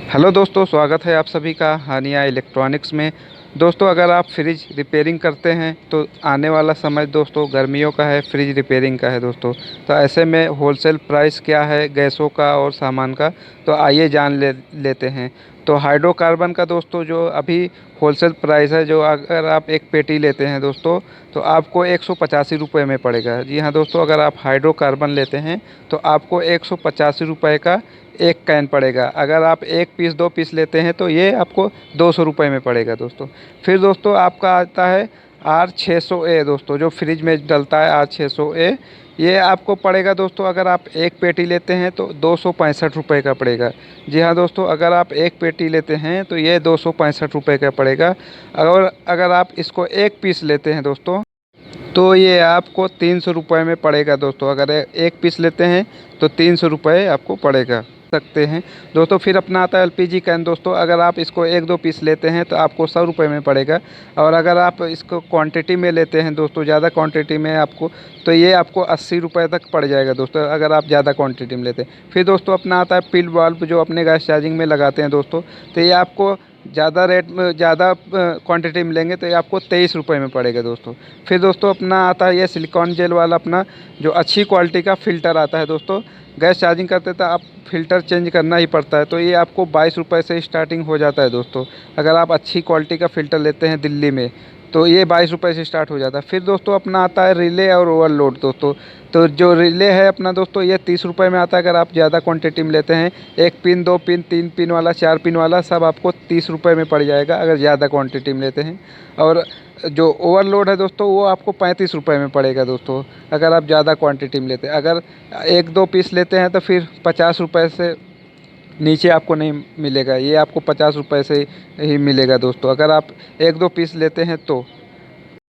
Hello दोस्तों, स्वागत है आप सभी का हानिया इलेक्ट्रॉनिक्स में। दोस्तों, अगर आप फ्रिज रिपेयरिंग करते हैं तो आने वाला समय दोस्तों गर्मियों का है, फ्रिज रिपेयरिंग का है दोस्तों। तो ऐसे में होलसेल प्राइस क्या है गैसों का और सामान का, तो आइए जान लेते हैं। तो हाइड्रोकार्बन का दोस्तों जो अभी होलसेल प्राइस है, जो अगर आप एक पेटी लेते हैं दोस्तों तो आपको 185 रुपये में पड़ेगा। जी हाँ दोस्तों, अगर आप हाइड्रोकार्बन लेते हैं तो आपको 185 रुपये का एक कैन पड़ेगा। अगर आप एक पीस 2 पीस लेते हैं तो ये आपको 200 रुपये में पड़ेगा दोस्तों। फिर दोस्तों आपका आता है R600A दोस्तों, जो फ्रिज में डलता है R600A। ये आपको पड़ेगा दोस्तों, अगर आप एक पेटी लेते हैं तो 265 रुपये का पड़ेगा। जी हाँ दोस्तों, अगर आप एक पेटी लेते हैं तो ये 265 रुपये का पड़ेगा। और अगर आप इसको एक पीस लेते हैं दोस्तों तो ये आपको 300 रुपये में पड़ेगा दोस्तों। अगर एक पीस लेते हैं तो 300 रुपये आपको पड़ेगा सकते हैं दोस्तों। फिर अपना आता है एलपीजी कैन दोस्तों। अगर आप इसको 1-2 पीस लेते हैं तो आपको 100 रुपये में पड़ेगा। और अगर आप इसको क्वांटिटी में लेते हैं दोस्तों, ज़्यादा क्वांटिटी में आपको, तो ये आपको 80 रुपये तक पड़ जाएगा दोस्तों, अगर आप ज़्यादा क्वांटिटी में लेते हैं। फिर दोस्तों अपना आता है पिल बल्ब, जो अपने गैस चार्जिंग में लगाते हैं दोस्तों। तो ये आपको ज़्यादा रेट में, ज़्यादा क्वांटिटी में लेंगे तो ये आपको 23 रुपये में पड़ेगा दोस्तों। फिर दोस्तों अपना आता है ये सिलिकॉन जेल वाला, अपना जो अच्छी क्वालिटी का फ़िल्टर आता है दोस्तों। गैस चार्जिंग करते तो आप फ़िल्टर चेंज करना ही पड़ता है, तो ये आपको 22 रुपये से स्टार्टिंग हो जाता है दोस्तों। अगर आप अच्छी क्वालिटी का फ़िल्टर लेते हैं दिल्ली में तो ये 22 रुपये से स्टार्ट हो जाता है। फिर दोस्तों अपना आता है रिले और ओवरलोड दोस्तों। तो जो रिले है अपना दोस्तों, ये 30 रुपये में आता है। अगर आप ज़्यादा क्वांटिटी में लेते हैं, 1 पिन 2 पिन 3 पिन वाला 4 पिन वाला, सब आपको 30 रुपये में पड़ जाएगा अगर ज़्यादा क्वांटिटी में लेते हैं। और जो ओवरलोड है दोस्तों, वो आपको 35 रुपये में पड़ेगा दोस्तों, अगर आप ज़्यादा क्वांटिटी में लेते हैं। अगर 1-2 पीस लेते हैं तो फिर 50 रुपये से नीचे आपको नहीं मिलेगा, ये आपको 50 रुपये से ही मिलेगा दोस्तों, अगर आप 1-2 पीस लेते हैं तो।